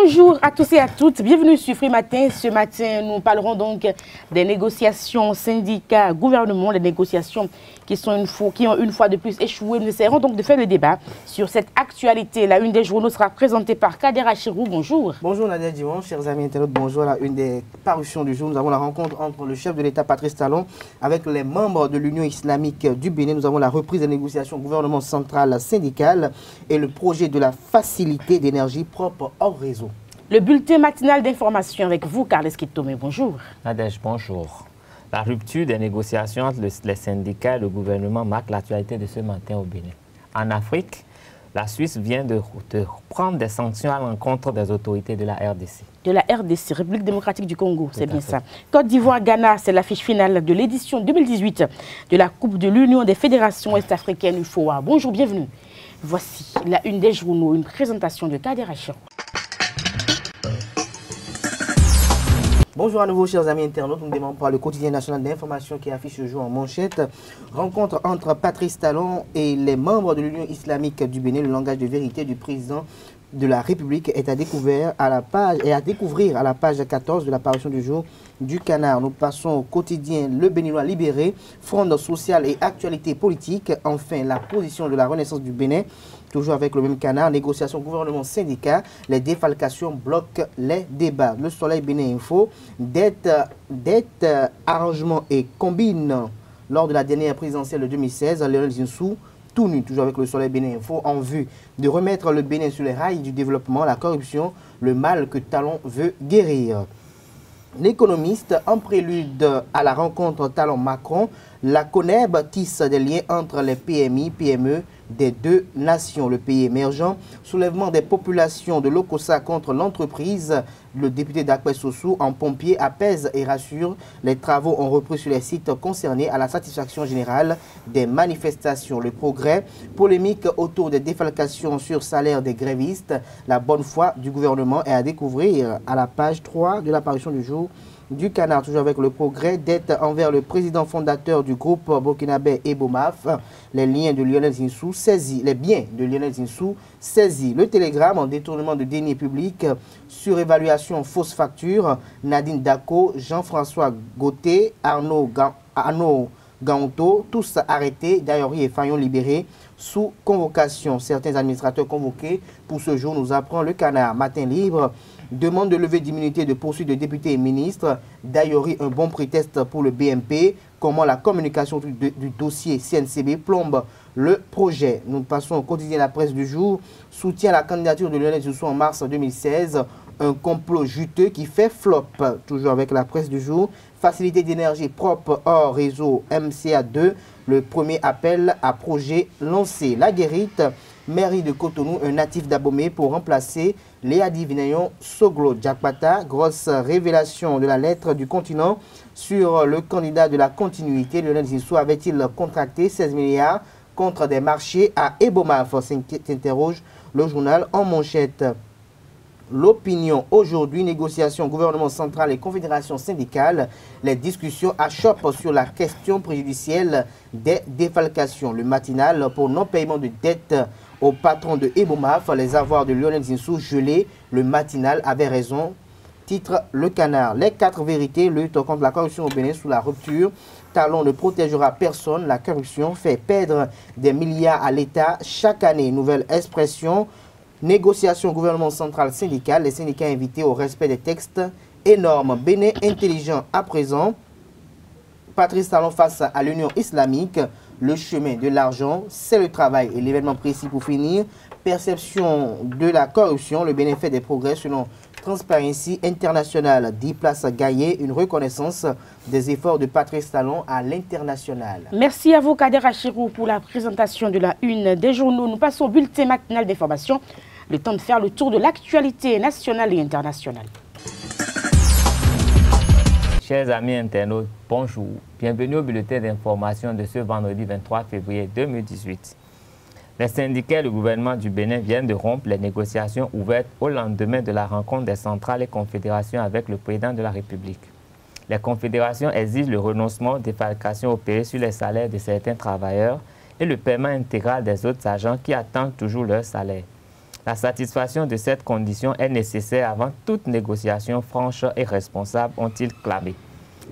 Bonjour à tous et à toutes, bienvenue sur Free Matin. Ce matin, nous parlerons donc des négociations syndicats-gouvernement, les négociations qui ont une fois de plus échoué. Nous essaierons donc de faire le débat sur cette actualité. La une des journaux sera présentée par Kader Achirou. Bonjour. Bonjour Nadia Diwan, chers amis internautes, bonjour. À la une des parutions du jour, nous avons la rencontre entre le chef de l'État Patrice Talon avec les membres de l'Union islamique du Bénin. Nous avons la reprise des négociations gouvernement central syndical et le projet de la facilité d'énergie propre hors réseau. Le bulletin matinal d'information avec vous, Carles Kittomé. Bonjour. Nadège, bonjour. La rupture des négociations entre les syndicats et le gouvernement marque l'actualité de ce matin au Bénin. En Afrique, la Suisse vient de prendre des sanctions à l'encontre des autorités de la RDC. De la RDC, République démocratique du Congo, c'est bien ça. Côte d'Ivoire, Ghana, c'est l'affiche finale de l'édition 2018 de la Coupe de l'Union des fédérations est-africaines UFOA. Bonjour, bienvenue. Voici la une des journaux, une présentation de Kader Achirou. Bonjour à nouveau, chers amis internautes. Nous démarrons par le quotidien national d'information qui affiche ce jour en manchette. Rencontre entre Patrice Talon et les membres de l'Union islamique du Bénin. Le langage de vérité du président de la République est à découvrir à la page 14 de la parution du jour du Canard. Nous passons au quotidien Le Béninois libéré, fronde sociale et actualité politique. Enfin, la position de la Renaissance du Bénin. Toujours avec le même Canard, négociation gouvernement-syndicat, les défalcations bloquent les débats. Le Soleil Bénin Info, dette, arrangement et combine. Lors de la dernière présidentielle de 2016, Lionel Zinsou, tout nu, toujours avec le Soleil Bénin Info, en vue de remettre le Bénin sur les rails du développement, la corruption, le mal que Talon veut guérir. L'économiste, en prélude à la rencontre Talon-Macron, la CONEB tisse des liens entre les PMI, PME des deux nations. Le pays émergent, soulèvement des populations de l'Okosa contre l'entreprise. Le député d'Akpé Sossou, en pompier, apaise et rassure. Les travaux ont repris sur les sites concernés à la satisfaction générale des manifestations. Le progrès, polémique autour des défalcations sur salaire des grévistes. La bonne foi du gouvernement est à découvrir à la page 3 de l'apparition du jour du Canard. Toujours avec le progrès, dette envers le président fondateur du groupe burkinabé Ebomaf. Les liens de Lionel Zinsou saisis, les biens de Lionel Zinsou saisis. Le télégramme en détournement de deniers publics, surévaluation, fausse facture. Nadine Dako, Jean-François Gauthier, Arnaud Gaunto, tous arrêtés. Dayory et Fayon libérés sous convocation. Certains administrateurs convoqués pour ce jour, nous apprend le Canard. Matin libre. Demande de levée d'immunité de poursuite de députés et ministres. Dayory, un bon prétexte pour le BMP. Comment la communication du dossier CNCB plombe le projet. Nous passons au quotidien La Presse du jour. Soutient la candidature de Lionel Zinsou en mars 2016. Un complot juteux qui fait flop. Toujours avec La Presse du jour. Facilité d'énergie propre hors réseau MCA2. Le premier appel à projet lancé. La Guérite. Mairie de Cotonou, un natif d'Abomey pour remplacer Léa Divinayon Soglo Jakpata. Grosse révélation de la lettre du continent sur le candidat de la continuité. Lionel Zinsou avait-il contracté 16 milliards contre des marchés à Ebomaf? S'interroge le journal en manchette. L'opinion aujourd'hui, négociation gouvernement central et confédération syndicale, les discussions achoppent sur la question préjudicielle des défalcations. Le matinal pour non-paiement de dettes au patron de Ebomaf, les avoirs de Lionel Zinsou gelés. Le matinal avait raison, titre Le Canard. Les 4 vérités luttent contre la corruption au Bénin sous la rupture. Talon ne protégera personne. La corruption fait perdre des milliards à l'État chaque année. Nouvelle expression. Négociation gouvernement central syndical, les syndicats invités au respect des textes énormes. Bénin intelligent à présent. Patrice Talon face à l'Union islamique. Le chemin de l'argent, c'est le travail. Et l'événement précis pour finir. Perception de la corruption, le Bénin fait des progrès selon Transparency International. 10 places gagnées, une reconnaissance des efforts de Patrice Talon à l'international. Merci à vous, Kader Achirou, pour la présentation de la une des journaux. Nous passons au bulletin matinal d'information. Le temps de faire le tour de l'actualité nationale et internationale. Chers amis internautes, bonjour. Bienvenue au bulletin d'information de ce vendredi 23 février 2018. Les syndicats et le gouvernement du Bénin viennent de rompre les négociations ouvertes au lendemain de la rencontre des centrales et confédérations avec le président de la République. Les confédérations exigent le renoncement aux défalcations opérées sur les salaires de certains travailleurs et le paiement intégral des autres agents qui attendent toujours leur salaire. La satisfaction de cette condition est nécessaire avant toute négociation franche et responsable, ont-ils clamé.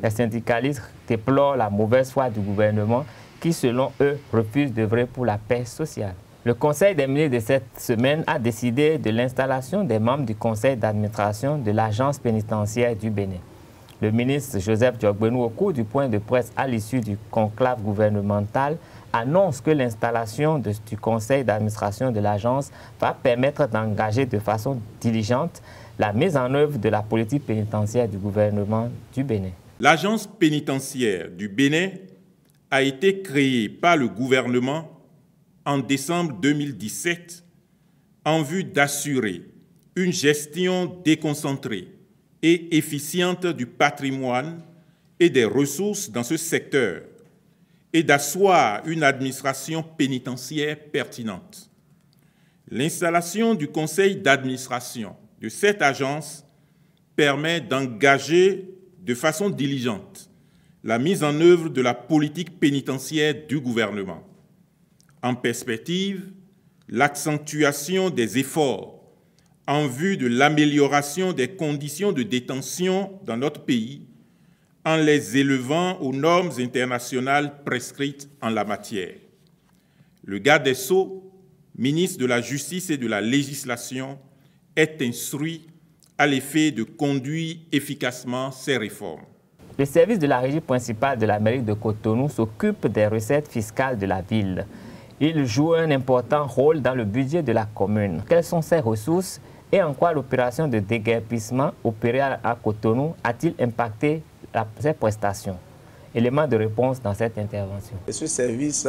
Les syndicalistes déplorent la mauvaise foi du gouvernement qui, selon eux, refuse d'œuvrer pour la paix sociale. Le Conseil des ministres de cette semaine a décidé de l'installation des membres du conseil d'administration de l'agence pénitentiaire du Bénin. Le ministre Joseph Diogbenou, au cours du point de presse à l'issue du conclave gouvernemental, annonce que l'installation du conseil d'administration de l'agence va permettre d'engager de façon diligente la mise en œuvre de la politique pénitentiaire du gouvernement du Bénin. L'agence pénitentiaire du Bénin a été créée par le gouvernement en décembre 2017 en vue d'assurer une gestion déconcentrée et efficiente du patrimoine et des ressources dans ce secteur et d'asseoir une administration pénitentiaire pertinente. L'installation du conseil d'administration de cette agence permet d'engager de façon diligente la mise en œuvre de la politique pénitentiaire du gouvernement. En perspective, l'accentuation des efforts en vue de l'amélioration des conditions de détention dans notre pays en les élevant aux normes internationales prescrites en la matière. Le garde des Sceaux, ministre de la Justice et de la Législation, est instruit à l'effet de conduire efficacement ces réformes. Le service de la régie principale de la mairie de Cotonou s'occupe des recettes fiscales de la ville. Il joue un important rôle dans le budget de la commune. Quelles sont ses ressources et en quoi l'opération de déguerpissement opérée à Cotonou a-t-il impacté ses prestations? Élément de réponse dans cette intervention. Ce service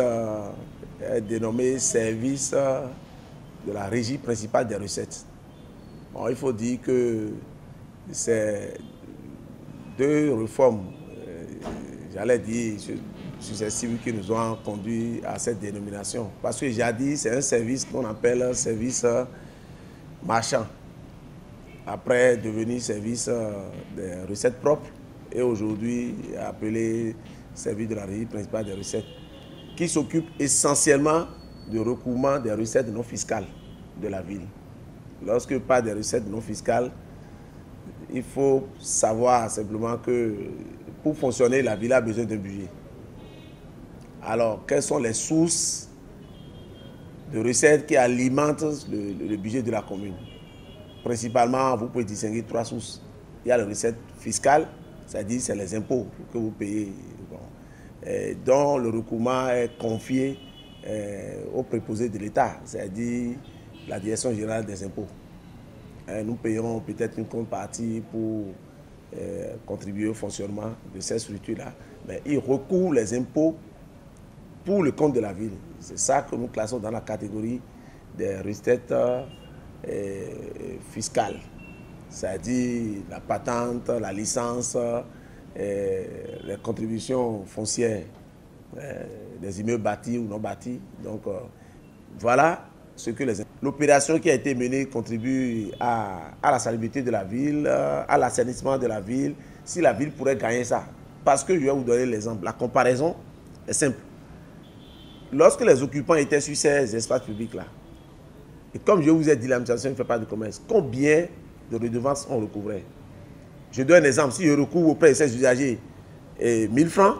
est dénommé service de la régie principale des recettes. Bon, il faut dire que c'est deux réformes, j'allais dire, successives qui nous ont conduit à cette dénomination. Parce que jadis, c'est un service qu'on appelle un service marchand. Après, devenu service des recettes propres et aujourd'hui appelé service de la régie principale des recettes, qui s'occupe essentiellement du recouvrement des recettes non fiscales de la ville. Lorsque pas des recettes non fiscales, il faut savoir simplement que pour fonctionner, la ville a besoin d'un budget. Alors, quelles sont les sources de recettes qui alimentent le budget de la commune? Principalement, vous pouvez distinguer trois sources. Il y a les recettes fiscales, c'est-à-dire c'est les impôts que vous payez, dont le recouvrement est confié au préposé de l'État, c'est-à-dire la Direction générale des impôts. Nous payons peut-être une contrepartie pour contribuer au fonctionnement de ces structures-là, mais ils recouvrent les impôts pour le compte de la ville. C'est ça que nous classons dans la catégorie des recettes fiscales, c'est-à-dire la patente, la licence, les contributions foncières des immeubles bâtis ou non bâtis. Donc voilà ce que l'opération qui a été menée contribue à la salubrité de la ville, à l'assainissement de la ville, si la ville pourrait gagner ça. Parce que je vais vous donner l'exemple. La comparaison est simple. Lorsque les occupants étaient sur ces espaces publics-là, et comme je vous ai dit, l'administration ne fait pas de commerce, combien de redevances on recouvrait? Je donne un exemple. Si je recouvre auprès de ces usagers 1000 francs,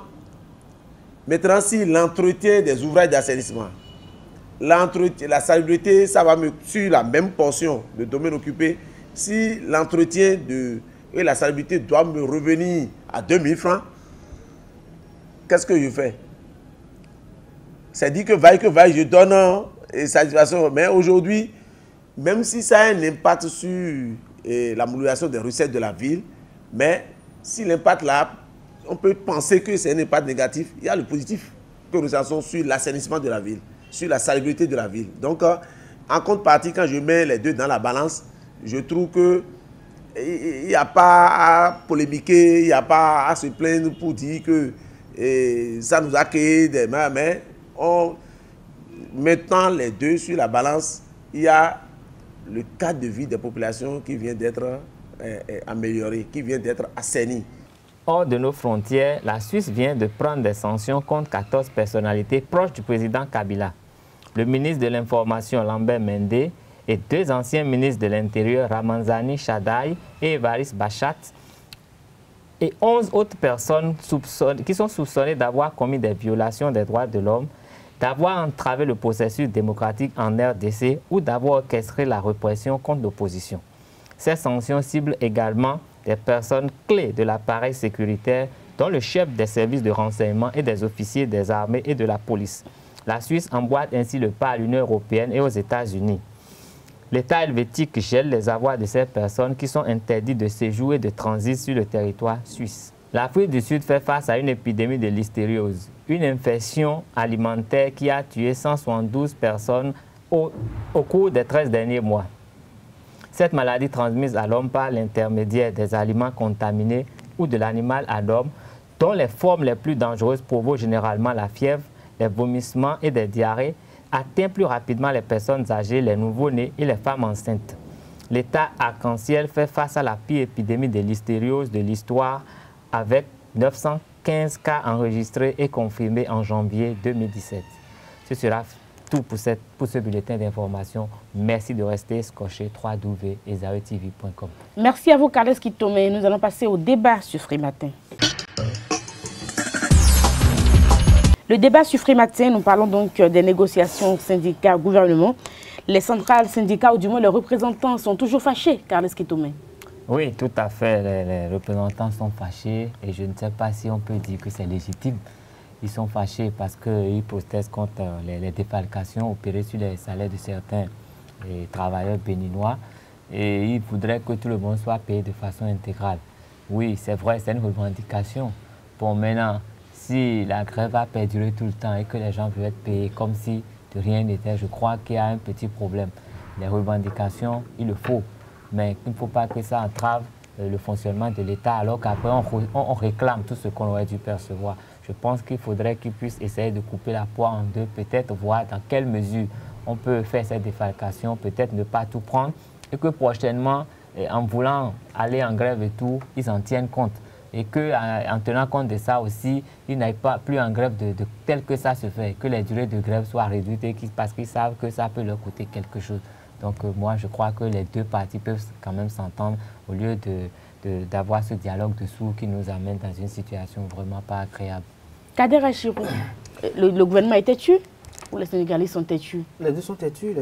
maintenant si l'entretien des ouvrages d'assainissement, la salubrité, ça va me sur la même portion de domaine occupé, si l'entretien et la salubrité doivent me revenir à 2000 francs, qu'est-ce que je fais? C'est dit que vaille, je donne satisfaction. Mais aujourd'hui, même si ça a un impact sur la modulation des recettes de la ville, mais si l'impact là, on peut penser que c'est un impact négatif, il y a le positif que nous avons sur l'assainissement de la ville, sur la salubrité de la ville. Donc, en contrepartie, quand je mets les deux dans la balance, je trouve que il n'y a pas à polémiquer, il n'y a pas à se plaindre pour dire que ça nous a créé des mains, mais en mettant les deux sur la balance, il y a le cadre de vie des populations qui vient d'être amélioré, qui vient d'être assaini. Hors de nos frontières, la Suisse vient de prendre des sanctions contre 14 personnalités proches du président Kabila. Le ministre de l'Information, Lambert Mende, et 2 anciens ministres de l'Intérieur, Ramazani Shadaï et Evariste Bachat, et 11 autres personnes qui sont soupçonnées d'avoir commis des violations des droits de l'homme, d'avoir entravé le processus démocratique en RDC ou d'avoir orchestré la répression contre l'opposition. Ces sanctions ciblent également des personnes clés de l'appareil sécuritaire, dont le chef des services de renseignement et des officiers des armées et de la police. La Suisse emboîte ainsi le pas à l'Union européenne et aux États-Unis. L'État helvétique gèle les avoirs de ces personnes qui sont interdites de séjour et de transit sur le territoire suisse. L'Afrique du Sud fait face à une épidémie de listériose, une infection alimentaire qui a tué 172 personnes au cours des 13 derniers mois. Cette maladie transmise à l'homme par l'intermédiaire des aliments contaminés ou de l'animal à l'homme, dont les formes les plus dangereuses provoquent généralement la fièvre, les vomissements et des diarrhées, atteint plus rapidement les personnes âgées, les nouveau-nés et les femmes enceintes. L'État arc-en-ciel fait face à la pire épidémie de listériose de l'histoire avec 915 cas enregistrés et confirmés en janvier 2017. Ce sera tout pour ce bulletin d'information. Merci de rester scotché www.ezaotv.com. Merci à vous, Carles Kitomé. Nous allons passer au débat sur Free Matin. Le débat sur Free Matin, nous parlons donc des négociations syndicats-gouvernement. Les centrales syndicats, ou du moins les représentants, sont toujours fâchés, Carles Kitomé. Oui, tout à fait. Les représentants sont fâchés et je ne sais pas si on peut dire que c'est légitime. Ils sont fâchés parce qu'ils protestent contre les défalcations opérées sur les salaires de certains travailleurs béninois et ils voudraient que tout le monde soit payé de façon intégrale. Oui, c'est vrai, c'est une revendication. Pour maintenant, si la grève va perdurer tout le temps et que les gens veulent être payés comme si de rien n'était, je crois qu'il y a un petit problème. Les revendications, il le faut, mais il ne faut pas que ça entrave le fonctionnement de l'État alors qu'après on réclame tout ce qu'on aurait dû percevoir. Je pense qu'il faudrait qu'ils puissent essayer de couper la poire en deux, peut-être voir dans quelle mesure on peut faire cette défalcation, peut-être ne pas tout prendre et que prochainement, en voulant aller en grève et tout, ils en tiennent compte. Et qu'en tenant compte de ça aussi, ils n'aillent pas plus en grève tel que ça se fait, que les durées de grève soient réduites parce qu'ils savent que ça peut leur coûter quelque chose. Donc moi, je crois que les deux parties peuvent quand même s'entendre au lieu d'avoir ce dialogue de sourds qui nous amène dans une situation vraiment pas agréable. Kader Achirou, le gouvernement est têtu ou les Sénégalais sont têtus? Les deux sont têtus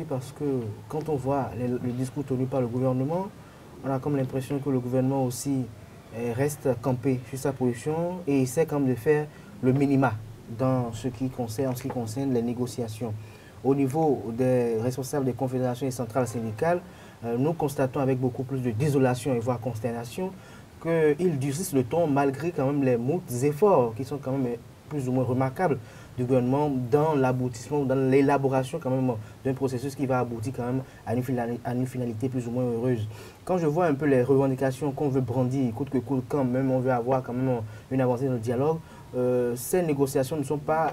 parce que quand on voit le discours tenu par le gouvernement, on a comme l'impression que le gouvernement aussi reste campé sur sa position et essaie comme de faire le minima en ce qui concerne les négociations. Au niveau des responsables des confédérations et centrales syndicales, nous constatons avec beaucoup plus de désolation et voire consternation qu'ils durcissent le ton malgré quand même les moultes efforts qui sont quand même plus ou moins remarquables du gouvernement dans l'aboutissement, dans l'élaboration quand même d'un processus qui va aboutir quand même à une finalité plus ou moins heureuse. Quand je vois un peu les revendications qu'on veut brandir, coûte que coûte, quand même on veut avoir quand même une avancée dans le dialogue, ces négociations ne sont pas,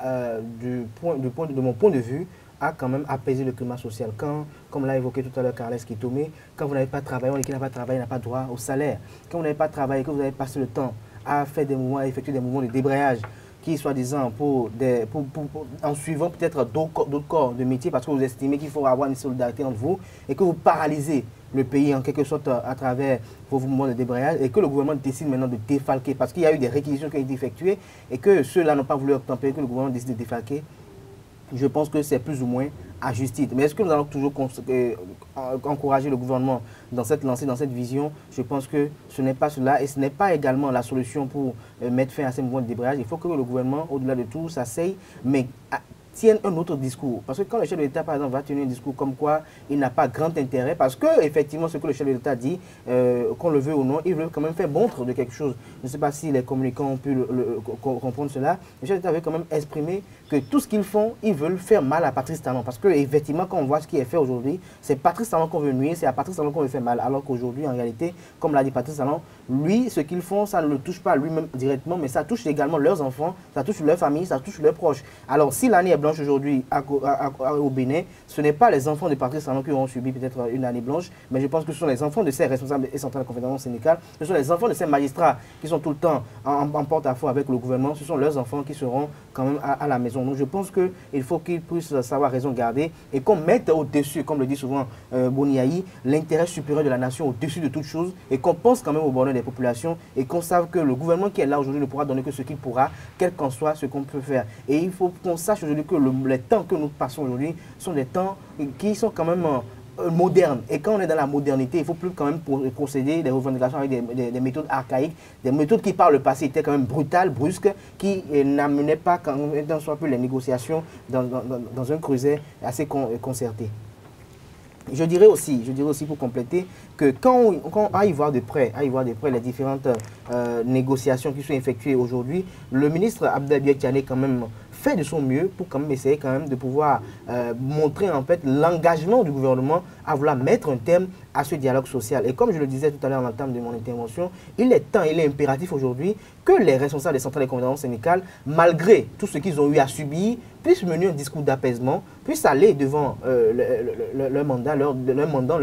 de mon point de vue, à quand même apaiser le climat social. Quand, comme l'a évoqué tout à l'heure Carles Kitomé, quand vous n'avez pas travaillé, on dit qu'il n'a pas travaillé, n'a pas droit au salaire. Quand vous n'avez pas travaillé, que vous avez passé le temps à faire des mouvements, à effectuer des mouvements de débrayage, qui soi-disant en suivant peut-être d'autres corps de métier, parce que vous estimez qu'il faut avoir une solidarité entre vous, et que vous paralysez le pays en quelque sorte à travers vos mouvements de débrayage, et que le gouvernement décide maintenant de défalquer, parce qu'il y a eu des réquisitions qui ont été effectuées, et que ceux-là n'ont pas voulu obtempérer, que le gouvernement décide de défalquer. Je pense que c'est plus ou moins ajusté. Mais est-ce que nous allons toujours encourager le gouvernement dans cette lancée, dans cette vision? Je pense que ce n'est pas cela et ce n'est pas également la solution pour mettre fin à ces mouvements de débrayage. Il faut que le gouvernement, au-delà de tout, s'asseye, mais tienne un autre discours. Parce que quand le chef de l'État, par exemple, va tenir un discours comme quoi il n'a pas grand intérêt, parce que, effectivement, ce que le chef de l'État dit, qu'on le veut ou non, il veut quand même faire montre de quelque chose. Je ne sais pas si les communicants ont pu comprendre cela. Le chef de l'État veut quand même exprimer que tout ce qu'ils font, ils veulent faire mal à Patrice Talon. Parce que, effectivement, quand on voit ce qui est fait aujourd'hui, c'est Patrice Talon qu'on veut nuire, c'est à Patrice Talon qu'on veut faire mal. Alors qu'aujourd'hui, en réalité, comme l'a dit Patrice Talon, lui, ce qu'ils font, ça ne le touche pas lui-même directement, mais ça touche également leurs enfants, ça touche leur famille, ça touche leurs proches. Alors, si l'année est blanche aujourd'hui au Bénin, ce n'est pas les enfants de Patrice Talon qui auront subi peut-être une année blanche, mais je pense que ce sont les enfants de ces responsables et centrales de la Confédération syndicale, ce sont les enfants de ces magistrats qui sont tout le temps en porte-à-faux avec le gouvernement, ce sont leurs enfants qui seront quand même à la maison. Donc je pense qu'il faut qu'ils puissent savoir raison garder et qu'on mette au-dessus, comme le dit souvent Boniaï, l'intérêt supérieur de la nation au-dessus de toute chose et qu'on pense quand même au bonheur des populations et qu'on sache que le gouvernement qui est là aujourd'hui ne pourra donner que ce qu'il pourra, quel qu'en soit ce qu'on peut faire. Et il faut qu'on sache aujourd'hui que les temps que nous passons aujourd'hui sont des temps qui sont quand même modernes. Et quand on est dans la modernité, il ne faut plus quand même procéder des revendications avec des méthodes archaïques, des méthodes qui par le passé étaient quand même brutales, brusques, qui n'amenaient pas quand même soit plus les négociations dans un creuset assez concerté. Je dirais aussi pour compléter que quand on aille voir de près les différentes négociations qui sont effectuées aujourd'hui, le ministre Abdelbiek Tiané quand même fait de son mieux pour quand même essayer quand même de pouvoir montrer en fait l'engagement du gouvernement à vouloir mettre un terme à ce dialogue social. Et comme je le disais tout à l'heure en l'entame de mon intervention, il est impératif aujourd'hui que les responsables des centrales de confédérations syndicales, malgré tout ce qu'ils ont eu à subir, puissent mener un discours d'apaisement, puissent aller devant leur mandat, leur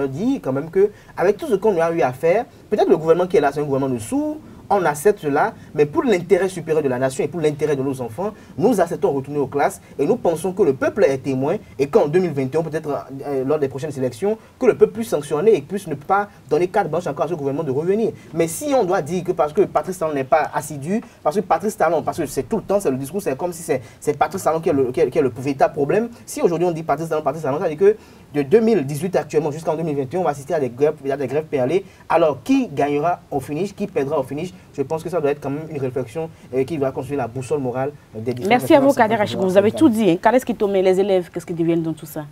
dire quand même qu'avec tout ce qu'on a eu à faire, peut-être le gouvernement qui est là, c'est un gouvernement de sourds, on accepte cela, mais pour l'intérêt supérieur de la nation et pour l'intérêt de nos enfants, nous acceptons de retourner aux classes et nous pensons que le peuple est témoin et qu'en 2021, peut-être lors des prochaines élections, que le peuple puisse sanctionner et puisse ne pas donner carte blanche encore à ce gouvernement de revenir. Mais si on doit dire que parce que Patrice Talon n'est pas assidu, parce que Patrice Talon, parce que c'est tout le temps, c'est le discours, c'est comme si c'est Patrice Talon qui est le véritable problème. Si aujourd'hui on dit Patrice Talon, ça veut dire que de 2018 actuellement jusqu'en 2021, on va assister à des grèves perlées. Alors, qui gagnera au finish, qui perdra au finish? Je pense que ça doit être quand même une réflexion qui va construire la boussole morale des différents. Merci à vous, Kader Achibou. Vous avez tout dit. Qu'est-ce qui tombe les élèves? Qu'est-ce qui deviennent dans tout ça?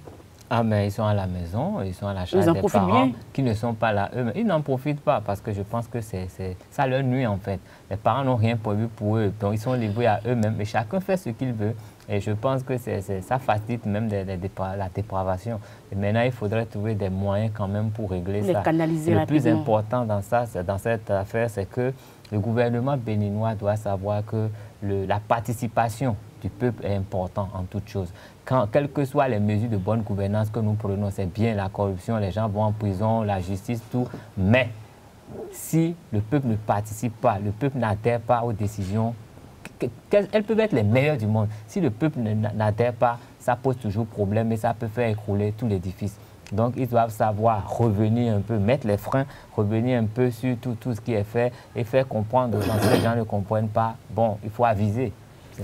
Ah, mais ils sont à la maison, ils sont à la charge des parents bien. Qui ne sont pas là eux-mêmes. Ils n'en profitent pas parce que je pense que ça leur nuit en fait. Les parents n'ont rien prévu pour eux, donc ils sont livrés à eux-mêmes et chacun fait ce qu'il veut. Et je pense que ça facilite même la dépravation. Et maintenant, il faudrait trouver des moyens quand même pour régler ça. Canaliser le plus important dans cette affaire, c'est que le gouvernement béninois doit savoir que la participation du peuple est importante en toute chose. Quelles que soient les mesures de bonne gouvernance que nous prenons, c'est bien la corruption, les gens vont en prison, la justice, tout. Mais si le peuple ne participe pas, le peuple n'adhère pas aux décisions, elles peuvent être les meilleures du monde. Si le peuple n'adhère pas, ça pose toujours problème et ça peut faire écrouler tout l'édifice. Donc, ils doivent savoir revenir un peu, mettre les freins, revenir un peu sur tout ce qui est fait et faire comprendre aux gens. Si les gens ne comprennent pas, bon, il faut aviser.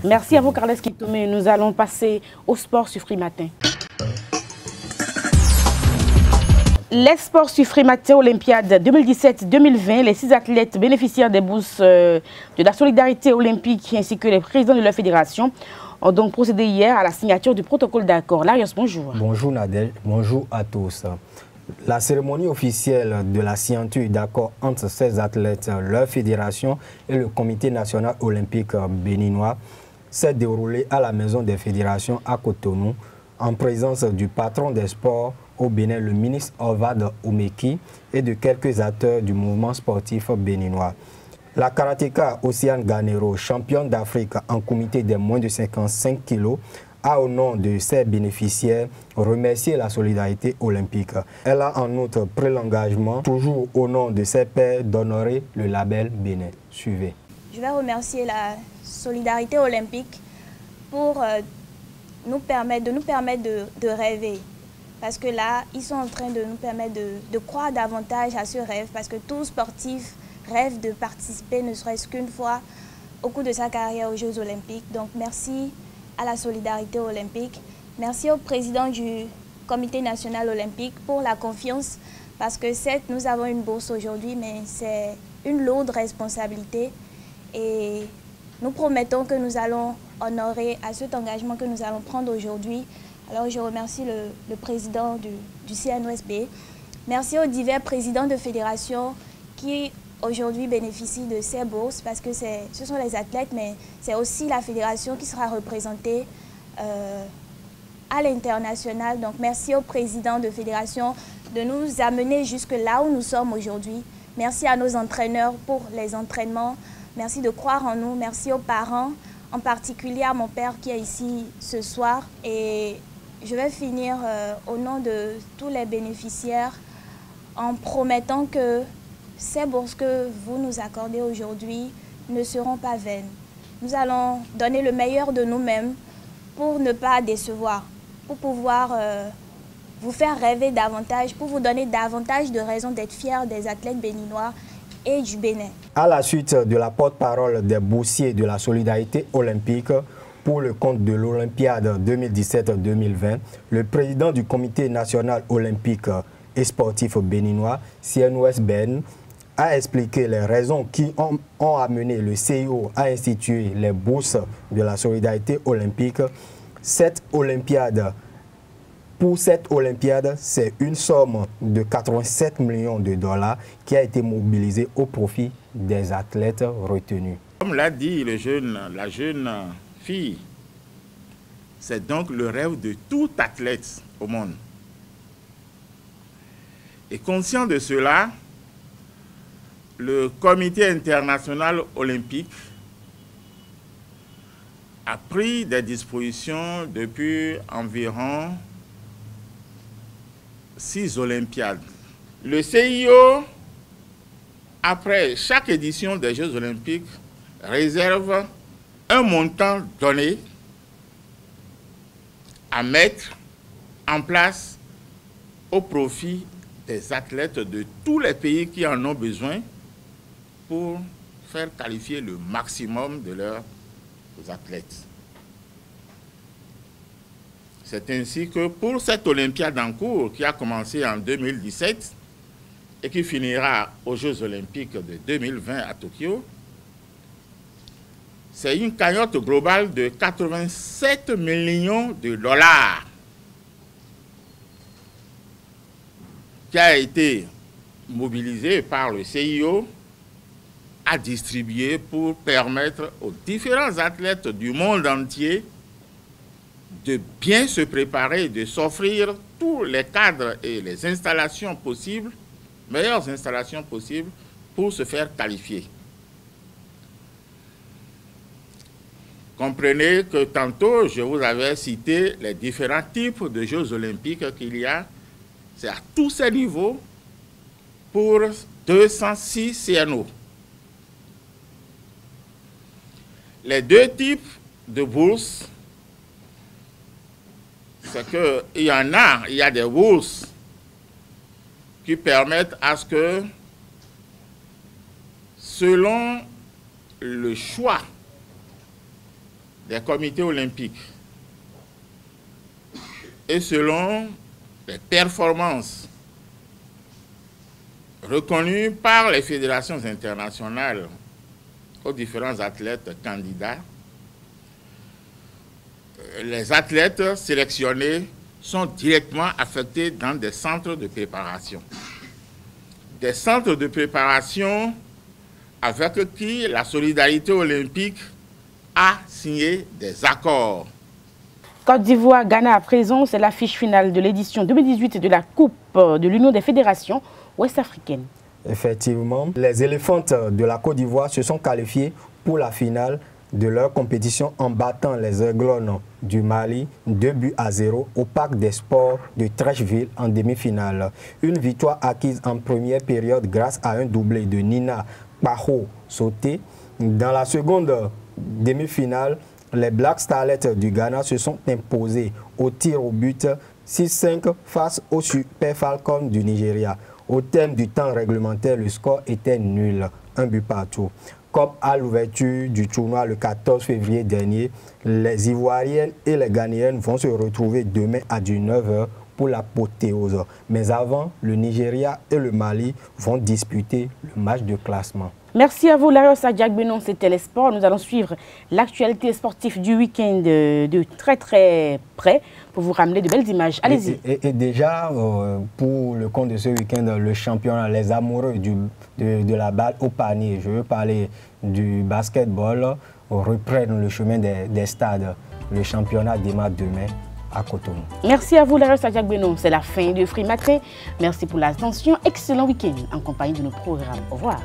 Merci à vous, Carles Kitomé. Nous allons passer au sport sur Free Matin. Les sports sur Free Matin Olympiade 2017-2020, les 6 athlètes bénéficiaires des bourses de la solidarité olympique ainsi que les présidents de leur fédération ont donc procédé hier à la signature du protocole d'accord. Larios, bonjour. Bonjour Nadège, bonjour à tous. La cérémonie officielle de la signature d'accord entre ces athlètes, leur fédération et le comité national olympique béninois s'est déroulée à la maison des fédérations à Cotonou en présence du patron des sports au Bénin, le ministre Ovad Oumeki, et de quelques acteurs du mouvement sportif béninois. La karatéka Océane Ganero, championne d'Afrique en comité des moins de 55 kg, a au nom de ses bénéficiaires remercié la solidarité olympique. Elle a en outre pris l'engagement, toujours au nom de ses pairs, d'honorer le label Bénin. Suivez. Je vais remercier la solidarité olympique pour nous permettre de rêver. Parce que là, ils sont en train de nous permettre de croire davantage à ce rêve. Parce que tout sportif rêve de participer, ne serait-ce qu'une fois, au cours de sa carrière aux Jeux olympiques. Donc merci à la solidarité olympique. Merci au président du comité national olympique pour la confiance. Parce que certes, nous avons une bourse aujourd'hui, mais c'est une lourde responsabilité. Et nous promettons que nous allons honorer à cet engagement que nous allons prendre aujourd'hui. Alors je remercie le président du CNOSB. Merci aux divers présidents de fédérations qui aujourd'hui bénéficient de ces bourses parce que ce sont les athlètes, mais c'est aussi la fédération qui sera représentée à l'international. Donc merci aux présidents de fédération de nous amener jusque là où nous sommes aujourd'hui. Merci à nos entraîneurs pour les entraînements. Merci de croire en nous. Merci aux parents. en particulier à mon père qui est ici ce soir. Et je vais finir au nom de tous les bénéficiaires en promettant que ces bourses que vous nous accordez aujourd'hui ne seront pas vaines. Nous allons donner le meilleur de nous-mêmes pour ne pas décevoir, pour pouvoir vous faire rêver davantage, pour vous donner davantage de raisons d'être fiers des athlètes béninois et du Bénin. À la suite de la porte-parole des boursiers de la solidarité olympique pour le compte de l'Olympiade 2017-2020, le président du comité national olympique et sportif béninois, CNOS-BN, a expliqué les raisons qui ont amené le CIO à instituer les bourses de la solidarité olympique. Pour cette Olympiade, c'est une somme de 87 millions de dollars qui a été mobilisée au profit des athlètes retenus. Comme l'a dit la jeune fille, c'est donc le rêve de tout athlète au monde. Et conscient de cela, le Comité international olympique a pris des dispositions depuis environ 6 Olympiades. Le CIO, après chaque édition des Jeux olympiques, réserve un montant donné à mettre en place au profit des athlètes de tous les pays qui en ont besoin pour faire qualifier le maximum de leurs athlètes. C'est ainsi que pour cette Olympiade en cours qui a commencé en 2017 et qui finira aux Jeux olympiques de 2020 à Tokyo, c'est une cagnotte globale de 87 millions de dollars qui a été mobilisée par le CIO à distribuer pour permettre aux différents athlètes du monde entier de bien se préparer, de s'offrir tous les cadres et les installations possibles, meilleures installations possibles pour se faire qualifier. Comprenez que tantôt, je vous avais cité les différents types de Jeux olympiques qu'il y a. C'est à tous ces niveaux pour 206 CNO. Les deux types de bourses, c'est qu'il y en a, il y a des bourses qui permettent à ce que, selon le choix des comités olympiques et selon les performances reconnues par les fédérations internationales aux différents athlètes candidats, les athlètes sélectionnés sont directement affectés dans des centres de préparation. Des centres de préparation avec qui la solidarité olympique a signé des accords. Côte d'Ivoire, Ghana à présent, c'est l'affiche finale de l'édition 2018 de la Coupe de l'Union des fédérations ouest-africaines. Effectivement, les éléphantes de la Côte d'Ivoire se sont qualifiées pour la finale de leur compétition en battant les Aiglones du Mali 2-0 au Parc des Sports de Trècheville en demi-finale. Une victoire acquise en première période grâce à un doublé de Nina Paho Sauté. Dans la seconde demi-finale, les Black Starlets du Ghana se sont imposés au tir au but 6-5 face aux Super Falcons du Nigeria. Au terme du temps réglementaire, le score était nul, 1 but partout. Comme à l'ouverture du tournoi le 14 février dernier, les Ivoiriennes et les Ghanéennes vont se retrouver demain à 19h pour l'apothéose. Mais avant, le Nigeria et le Mali vont disputer le match de classement. Merci à vous, Larios Adjagbenon, c'était les sports. Nous allons suivre l'actualité sportive du week-end de très près pour vous ramener de belles images. Allez-y. Et déjà, pour le compte de ce week-end, le championnat, les amoureux de la balle au panier, je veux parler du basketball, reprennent le chemin des stades. Le championnat démarre demain à Cotonou. Merci à vous, Larios Adjagbenon. C'est la fin de Free Matin. Merci pour l'attention. Excellent week-end en compagnie de nos programmes. Au revoir.